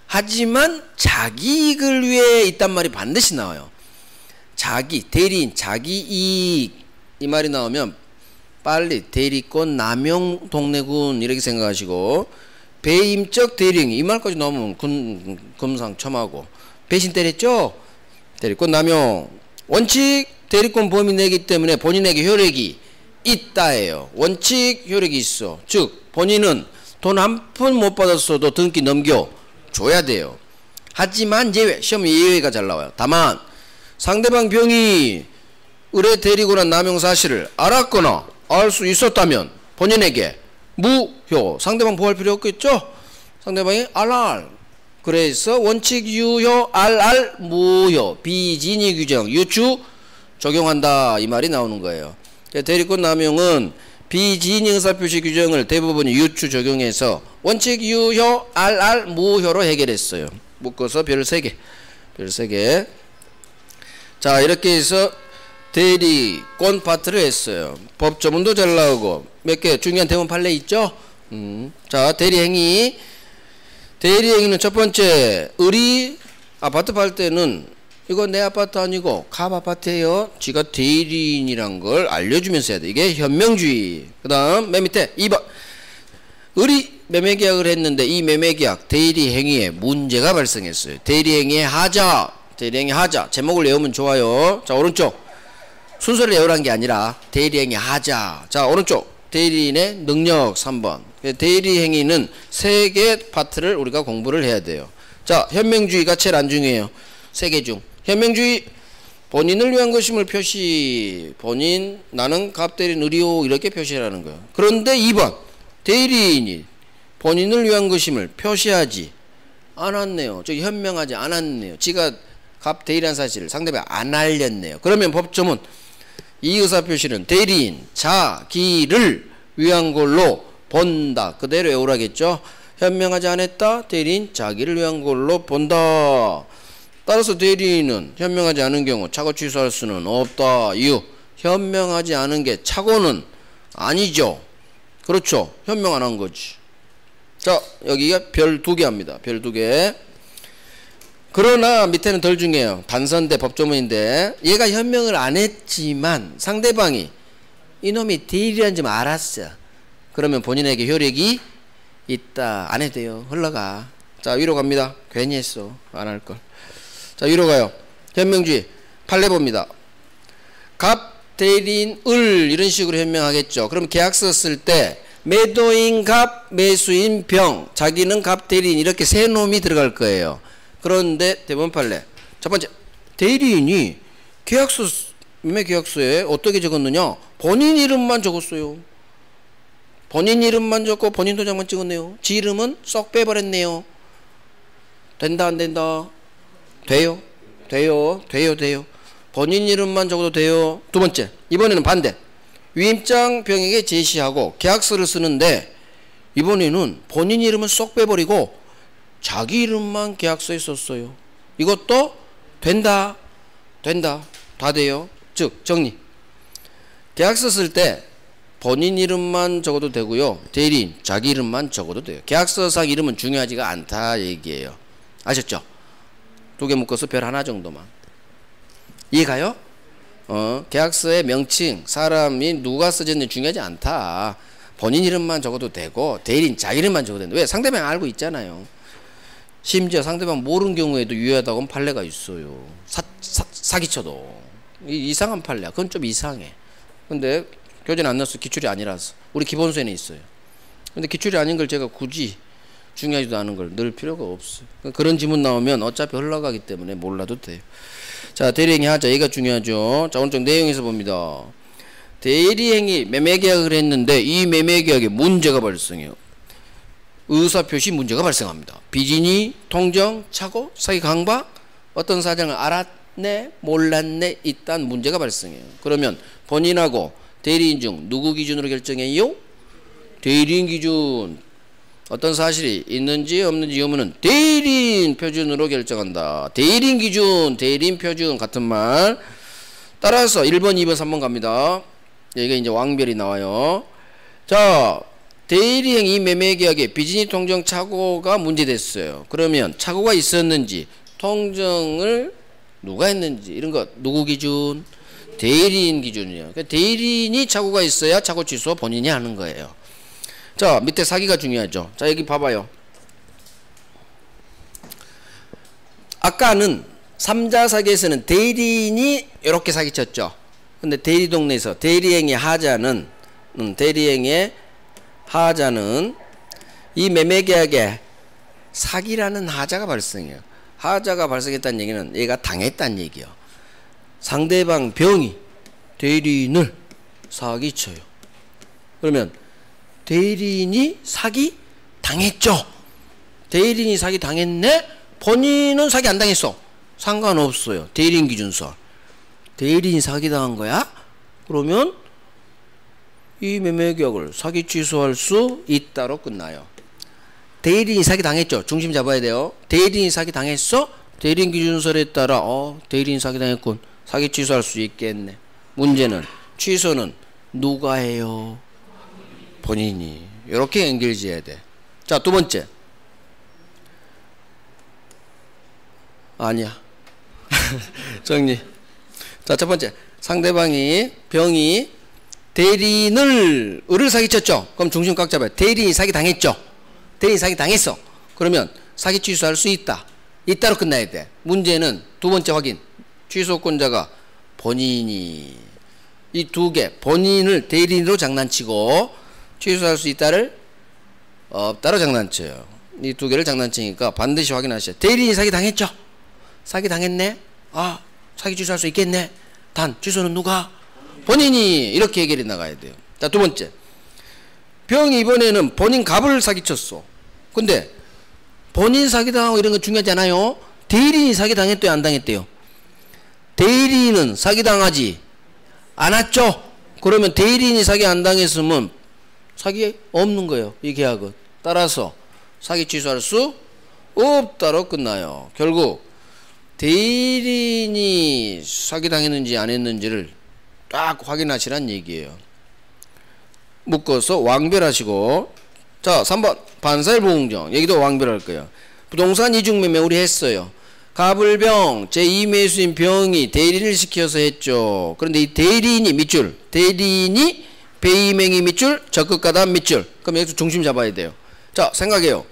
하지만 자기 이익을 위해 있단 말이 반드시 나와요. 대리인 자기 이익 이 말이 나오면 빨리 대리권 남용 동네군 이렇게 생각하시고, 배임적 대리행위 이 말까지 나오면 금상첨화고, 배신 때렸죠. 대리권 남용. 원칙 대리권 범위 내기 때문에 본인에게 효력이 있다예요. 원칙 효력이 있어. 즉 본인은 돈 한 푼 못 받았어도 등기 넘겨 줘야 돼요. 하지만 예외, 시험 예외가 잘 나와요. 다만 상대방 병이 을의 대리권한 남용 사실을 알았거나 알 수 있었다면 본인에게 무효. 상대방 보호할 필요 없겠죠. 상대방이 RR. 그래서 원칙 유효, RR 무효, 비진위 규정 유추 적용한다 이 말이 나오는 거예요. 대리권 남용은 비진위 의사표시 규정을 대부분이 유추 적용해서 원칙 유효, RR 무효로 해결했어요. 묶어서 별 3개. 별 3개. 자, 이렇게 해서 대리권 파트를 했어요. 법조문도 잘 나오고 몇 개 중요한 대문 판례 있죠. 자, 대리행위. 대리행위는 첫 번째, 을이 아파트 팔 때는 이거 내 아파트 아니고 갑 아파트예요. 지가 대리인이란 걸 알려주면서 해야 돼. 이게 현명주의. 그 다음 맨 밑에 2번, 을이 매매계약을 했는데 이 매매계약 대리행위에 문제가 발생했어요. 대리행위의 하자. 대리행위 하자. 제목을 외우면 좋아요. 자, 오른쪽 순서를 외우란 게 아니라 대리행위 하자. 자, 오른쪽 대리인의 능력 3번. 대리행위는 3개 파트를 우리가 공부를 해야 돼요. 자, 현명주의가 제일 안 중요해요. 3개 중 현명주의, 본인을 위한 것임을 표시. 본인, 나는 갑대리인 을이요 이렇게 표시하라는 거예요. 그런데 2번 대리인이 본인을 위한 것임을 표시하지 않았네요. 저 현명하지 않았네요. 지가 갑대리인 사실을 상대방이 안 알렸네요. 그러면 법조문 이 의사표시는 대리인 자기를 위한 걸로 본다. 그대로 외우라겠죠. 현명하지 않았다. 대리인 자기를 위한 걸로 본다. 따라서 대리인은 현명하지 않은 경우 착오 취소할 수는 없다. 이유, 현명하지 않은 게 착오는 아니죠. 그렇죠. 현명 안 한 거지. 자, 여기가 별 2개 합니다. 별 2개. 그러나 밑에는 덜 중요해요. 단선대 법조문인데 얘가 현명을 안 했지만 상대방이 이놈이 대리인인 줄 알았어. 그러면 본인에게 효력이 있다. 안 해도 돼요. 흘러가. 자, 위로 갑니다. 괜히 했어. 안 할 걸. 자, 위로 가요. 현명주의 판례 봅니다. 갑, 대리인, 을 이런 식으로 현명하겠죠. 그럼 계약서 쓸 때 매도인 갑, 매수인 병, 자기는 갑, 대리인 이렇게 세 놈이 들어갈 거예요. 그런데 대법원 판례 첫 번째, 대리인이 계약서, 매매계약서에 어떻게 적었느냐? 본인 이름만 적었어요. 본인 이름만 적고 본인 도장만 찍었네요. 지 이름은 쏙 빼버렸네요. 된다 안 된다? 돼요. 돼요. 돼요. 돼요. 본인 이름만 적어도 돼요. 두 번째, 이번에는 반대. 위임장 병에게 제시하고 계약서를 쓰는데 이번에는 본인 이름은 쏙 빼버리고 자기 이름만 계약서에 썼어요. 이것도 된다. 된다. 다 돼요. 즉 정리. 계약서 쓸 때 본인 이름만 적어도 되고요. 대리인 자기 이름만 적어도 돼요. 계약서상 이름은 중요하지가 않다 얘기예요. 아셨죠? 두 개 묶어서 별 하나 정도만. 이해가요? 계약서의 명칭, 사람이 누가 쓰졌는지 중요하지 않다. 본인 이름만 적어도 되고 대리인 자기 이름만 적어도 된다. 왜? 상대방 알고 있잖아요. 심지어 상대방 모르는 경우에도 유효하다고 하면 판례가 있어요. 사기쳐도. 이상한 판례야. 그건 좀 이상해. 근데 교재는 안 넣었어. 기출이 아니라서. 우리 기본서에는 있어요. 근데 기출이 아닌 걸 제가 굳이 중요하지도 않은 걸 넣을 필요가 없어요. 그런 지문 나오면 어차피 흘러가기 때문에 몰라도 돼요. 자, 대리행위 하자. 얘가 중요하죠. 자, 오른쪽 내용에서 봅니다. 대리행위 매매계약을 했는데 이 매매계약에 문제가 발생해요. 의사표시 문제가 발생합니다. 비진이, 통정, 착오, 사기 강박, 어떤 사정을 알았네, 몰랐네, 있단 문제가 발생해요. 그러면 본인하고 대리인 중 누구 기준으로 결정해요? 대리인 기준. 어떤 사실이 있는지 없는지 여부는 대리인 표준으로 결정한다. 대리인 기준, 대리인 표준 같은 말. 따라서 1번, 2번, 3번 갑니다. 여기가 이제 왕별이 나와요. 자, 대리행위 매매계약에 비진이 통정 착오가 문제됐어요. 그러면 착오가 있었는지, 통정을 누가 했는지 이런 거 누구 기준? 대리인 기준이에요. 그러니까 대리인이 착오가 있어야 착오 취소 본인이 하는 거예요. 자, 밑에 사기가 중요하죠. 자, 여기 봐봐요. 아까는 3자 사기에서는 대리인이 이렇게 사기쳤죠. 근데 대리동네에서 대리행위 하자는 대리행위의 하자는 이 매매계약에 사기라는 하자가 발생해요. 하자가 발생했다는 얘기는 얘가 당했다는 얘기요. 상대방 병이 대리인을 사기쳐요. 그러면 대리인이 사기 당했죠. 대리인이 사기 당했네. 본인은 사기 안 당했어. 상관없어요. 대리인 기준서. 대리인이 사기 당한 거야? 그러면 이 매매계약을 사기 취소할 수 있다로 끝나요. 대리인이 사기 당했죠. 중심 잡아야 돼요. 대리인이 사기 당했어? 대리인 기준설에 따라 대리인 사기 당했군. 사기 취소할 수 있겠네. 문제는 취소는 누가 해요? 본인이. 이렇게 연결지어야 돼. 자, 두 번째. 아니야. 정리. 자, 첫 번째. 상대방이 병이 대리인을 사기쳤죠. 그럼 중심 꽉 잡아요. 대리인이 사기 당했죠. 대리인이 사기 당했어. 그러면 사기 취소할 수 있다. 있다로 끝나야 돼. 문제는 두 번째 확인. 취소권자가 본인이. 이 두 개. 본인을 대리인으로 장난치고 취소할 수 있다를 없다로 장난쳐요. 이 두 개를 장난치니까 반드시 확인하셔야 돼요. 대리인이 사기 당했죠. 사기 당했네. 사기 취소할 수 있겠네. 단 취소는 누가? 본인이. 이렇게 해결해 나가야 돼요. 자, 두 번째. 병이 이번에는 본인 갑을 사기쳤어. 근데 본인 사기당하고 이런 거 중요하지 않아요. 대리인이 사기당했대요, 안 당했대요? 대리인은 사기당하지 않았죠. 그러면 대리인이 사기 안 당했으면 사기 없는 거예요, 이 계약은. 따라서 사기 취소할 수 없다로 끝나요. 결국 대리인이 사기당했는지 안 했는지를 딱 확인하시란 얘기예요. 묶어서 왕별하시고. 자, 3번 반사일보응정. 여기도 왕별할 거예요. 부동산 이중매매 우리 했어요. 갑을병 제2매수인 병이 대리를 시켜서 했죠. 그런데 이 대리인이 밑줄, 대리인이 배임행위 밑줄, 적극가담 밑줄. 그럼 여기서 중심 잡아야 돼요. 자, 생각해요.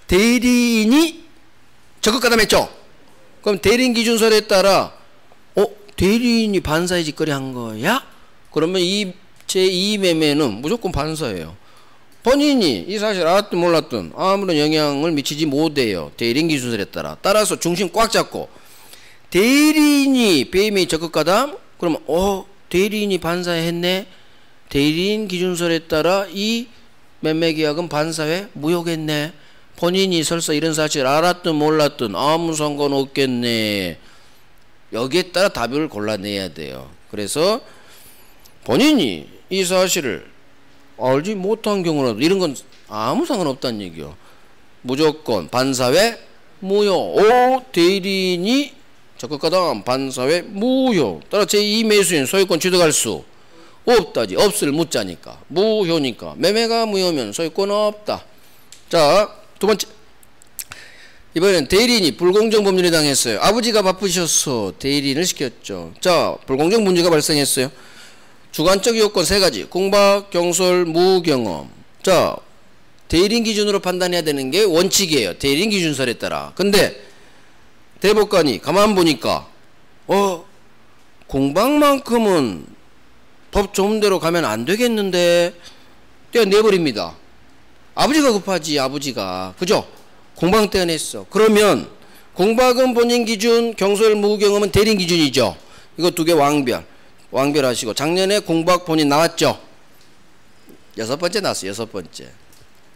대리인이 적극가담했죠. 그럼 대리인 기준설에 따라 대리인이 반사의 짓거리 한 거야? 그러면 이 제2매매는 무조건 반사예요. 본인이 이 사실 알았든 몰랐든 아무런 영향을 미치지 못해요. 대리인 기준설에 따라. 따라서 중심 꽉 잡고 대리인이 배임이 적극가담? 그러면 대리인이 반사했네. 대리인 기준설에 따라 이 매매계약은 반사회 무효겠네. 본인이 설사 이런 사실 알았든 몰랐든 아무 상관없겠네. 여기에 따라 답을 골라내야 돼요. 그래서 본인이 이 사실을 알지 못한 경우라도 이런 건 아무 상관없다는 얘기요. 무조건 반사회 무효. 대리인이 적극가담 반사회 무효. 따라 제2매수인 소유권 취득할 수 없다지. 없을 무자니까. 무효니까. 매매가 무효면 소유권 없다. 자, 두 번째. 이번엔 대리인이 불공정 법률에 당했어요. 아버지가 바쁘셔서 대리인을 시켰죠. 자, 불공정 문제가 발생했어요. 주관적 요건 세 가지. 공박, 경솔, 무경험. 자, 대리인 기준으로 판단해야 되는 게 원칙이에요. 대리인 기준설에 따라. 근데 대법관이 가만 보니까 공박만큼은 법 조문대로 가면 안 되겠는데 떼어내버립니다. 아버지가 급하지. 아버지가. 그죠? 공박 떼어냈어. 그러면 공박은 본인 기준, 경솔, 무경험은 대리인 기준이죠. 이거 두 개 왕별하시고. 작년에 공박 본인 나왔죠. 6번째 나왔어요. 6번째.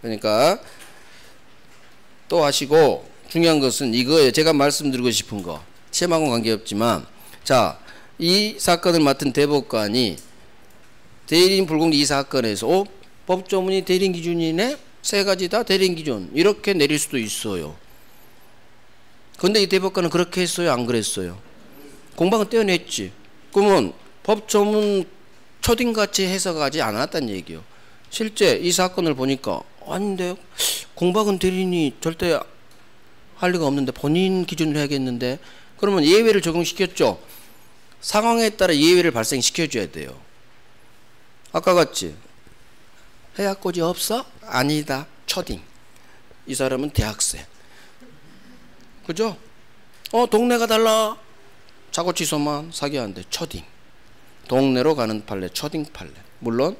그러니까 또 하시고, 중요한 것은 이거예요. 제가 말씀드리고 싶은 거. 시험하고는 관계없지만, 자, 이 사건을 맡은 대법관이 대리인 불공정 이 사건에서 법조문이 대리인 기준이네? 세 가지 다 대리인 기준. 이렇게 내릴 수도 있어요. 근데 이 대법관은 그렇게 했어요? 안 그랬어요? 공방은 떼어냈지. 그러면 법조문 초딩같이 해석하지 않았다는 얘기예요. 실제 이 사건을 보니까 아닌데 공박은 대리인이 절대 할 리가 없는데 본인 기준으로 해야겠는데, 그러면 예외를 적용시켰죠. 상황에 따라 예외를 발생시켜줘야 돼요. 아까 같이 해약고지 없어? 아니다. 초딩. 이 사람은 대학생. 그죠? 동네가 달라. 자고 취소만 사기하는데 초딩. 동네로 가는 판례, 초딩 판례. 물론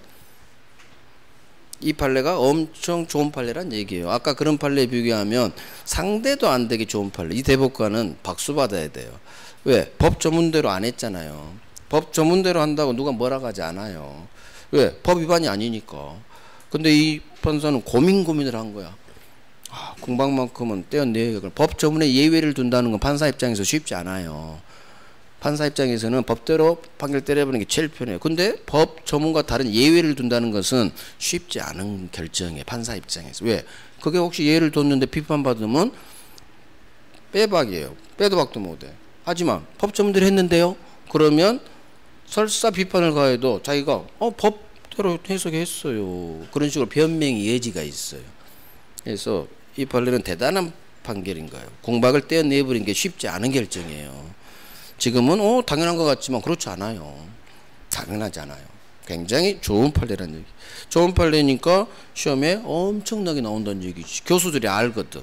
이 판례가 엄청 좋은 판례란 얘기예요. 아까 그런 판례에 비교하면 상대도 안 되게 좋은 판례. 이 대법관은 박수 받아야 돼요. 왜? 법 조문대로 안 했잖아요. 법 조문대로 한다고 누가 뭐라고 하지 않아요. 왜? 법 위반이 아니니까. 근데 이 판사는 고민을 한 거야. 공박만큼은 떼어내야. 법 조문에 예외를 둔다는 건 판사 입장에서 쉽지 않아요. 판사 입장에서는 법대로 판결 때려보는 게 제일 편해요. 근데 법 조문과 다른 예외를 둔다는 것은 쉽지 않은 결정이에요. 판사 입장에서. 왜? 그게 혹시 예외를 뒀는데 비판받으면 빼박이에요. 빼도 박도 못해. 하지만 법 조문대로 했는데요. 그러면 설사 비판을 가해도 자기가 법대로 해석했어요. 그런 식으로 변명의 여지가 있어요. 그래서 이 판례는 대단한 판결인 거예요. 공박을 떼어내버린 게 쉽지 않은 결정이에요. 지금은 당연한 것 같지만 그렇지 않아요. 당연하지 않아요. 굉장히 좋은 판례라는 얘기. 좋은 판례니까 시험에 엄청나게 나온다는 얘기지. 교수들이 알거든.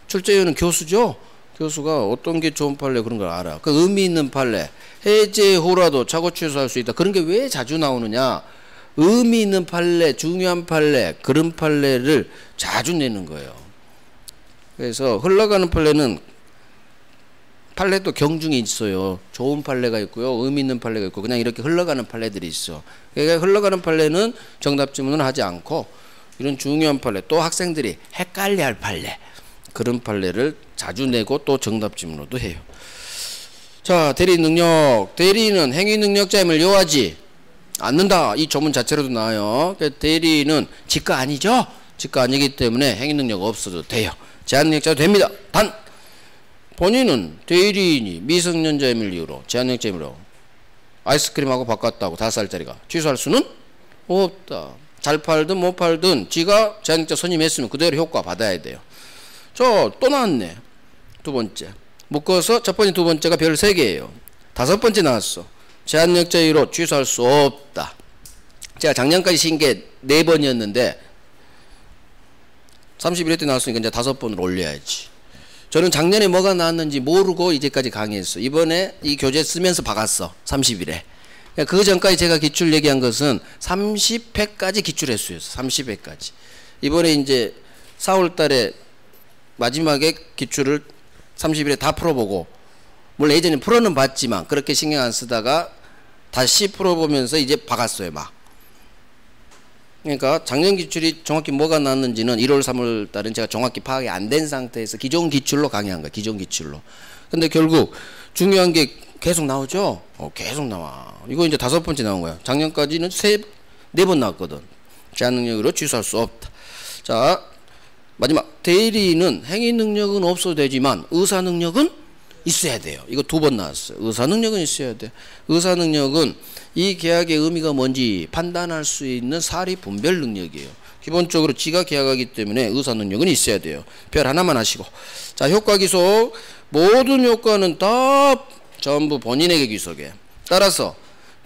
출제위원은 교수죠. 교수가 어떤 게 좋은 판례 그런 걸 알아. 그 의미 있는 판례. 해제 후라도 착오 취소할 수 있다. 그런 게 왜 자주 나오느냐. 의미 있는 판례, 중요한 판례, 그런 판례를 자주 내는 거예요. 그래서 흘러가는 판례도 경중이 있어요. 좋은 판례가 있고요. 의미 있는 판례가 있고 그냥 이렇게 흘러가는 판례들이 있어. 그러니까 흘러가는 판례는 정답 지문을 하지 않고 이런 중요한 판례, 또 학생들이 헷갈려할 판례, 그런 판례를 자주 내고 또 정답 지문으로도 해요. 자, 대리인 능력. 대리인은 행위 능력자임을 요하지 않는다. 이 조문 자체로도 나와요. 대리인은 직가 아니죠? 직가 아니기 때문에 행위 능력 없어도 돼요. 제한 능력자도 됩니다. 단 본인은 대리인이 미성년자임을 이유로 제한능력자임으로 아이스크림하고 바꿨다고 5살짜리가 취소할 수는 없다. 잘 팔든 못 팔든 지가 제한능력자 선임했으면 그대로 효과 받아야 돼요. 또 나왔네. 두 번째. 묶어서 첫 번째 두 번째가 별 3개예요. 5번째 나왔어. 제한능력자 이유로 취소할 수 없다. 제가 작년까지 신 게 4번이었는데 31회 때 나왔으니까 이제 5번을 올려야지. 저는 작년에 뭐가 나왔는지 모르고 이제까지 강의했어. 이번에 이 교재 쓰면서 박았어. 30일에. 그 전까지 제가 기출 얘기한 것은 30회까지 기출했어요. 30회까지. 이번에 이제 4월 달에 마지막에 기출을 30일에 다 풀어보고, 물론 예전에 풀어는 봤지만 그렇게 신경 안 쓰다가 다시 풀어보면서 이제 박았어요. 막. 그러니까 작년 기출이 정확히 뭐가 나왔는지는 1월 3월 달은 제가 정확히 파악이 안 된 상태에서 기존 기출로 강의한 거예요. 기존 기출로. 근데 결국 중요한 게 계속 나오죠. 계속 나와. 이거 이제 5번째 나온 거야. 작년까지는 4번 나왔거든. 제한 능력으로 취소할 수 없다. 자, 마지막. 대리인은 행위 능력은 없어도 되지만 의사 능력은 있어야 돼요. 이거 2번 나왔어요. 의사 능력은 있어야 돼. 의사 능력은 이 계약의 의미가 뭔지 판단할 수 있는 사리 분별 능력이에요. 기본적으로 지가 계약하기 때문에 의사 능력은 있어야 돼요. 별 하나만 하시고. 자, 효과 귀속. 모든 효과는 다 전부 본인에게 귀속해. 따라서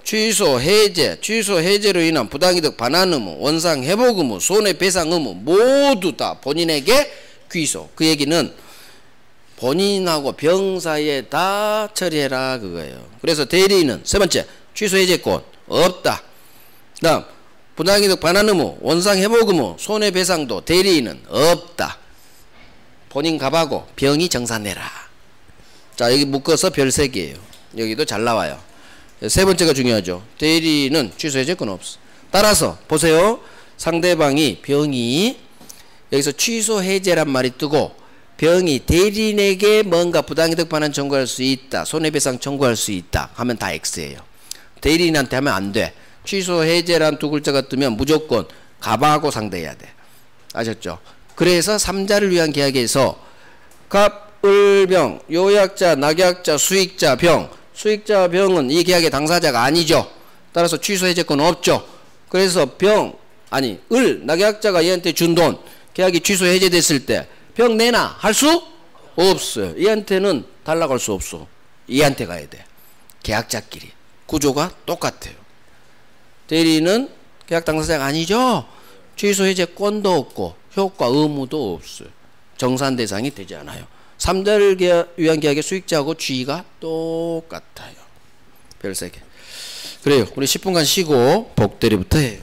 취소, 해제, 취소, 해제로 인한 부당이득 반환 의무, 원상 회복 의무, 손해배상 의무 모두 다 본인에게 귀속. 그 얘기는 본인하고 병 사이에 다 처리해라 그거예요. 그래서 대리인은 세 번째 취소 해제권 없다. 다음 부당이득 반환 의무, 원상 회복 의무, 손해배상도 대리인은 없다. 본인 값하고 병이 정산내라. 자, 여기 묶어서 별 3개예요. 여기도 잘 나와요. 세 번째가 중요하죠. 대리인은 취소 해제권 없어. 따라서 보세요. 상대방이 병이 여기서 취소 해제란 말이 뜨고 병이 대리인에게 뭔가 부당이득 반환 청구할 수 있다. 손해배상 청구할 수 있다. 하면 다 X예요. 대리인한테 하면 안 돼. 취소 해제란 두 글자가 뜨면 무조건 갑하고 상대해야 돼. 아셨죠? 그래서 3자를 위한 계약에서 갑, 을, 병, 요약자, 낙약자, 수익자, 병. 수익자, 병은 이 계약의 당사자가 아니죠. 따라서 취소 해제권 없죠. 그래서 병, 아니 을, 낙약자가 얘한테 준 돈 계약이 취소 해제됐을 때 병 내놔 할 수 없어요. 얘한테는 달라고 할 수 없어. 얘한테 가야 돼. 계약자끼리. 구조가 똑같아요. 대리인은 계약 당사자가 아니죠. 취소 해제권도 없고 효과 의무도 없어요. 정산 대상이 되지 않아요. 3자를 위한 계약의 수익자하고 G가 똑같아요. 별 3개. 그래요. 우리 10분간 쉬고 복대리부터 해요.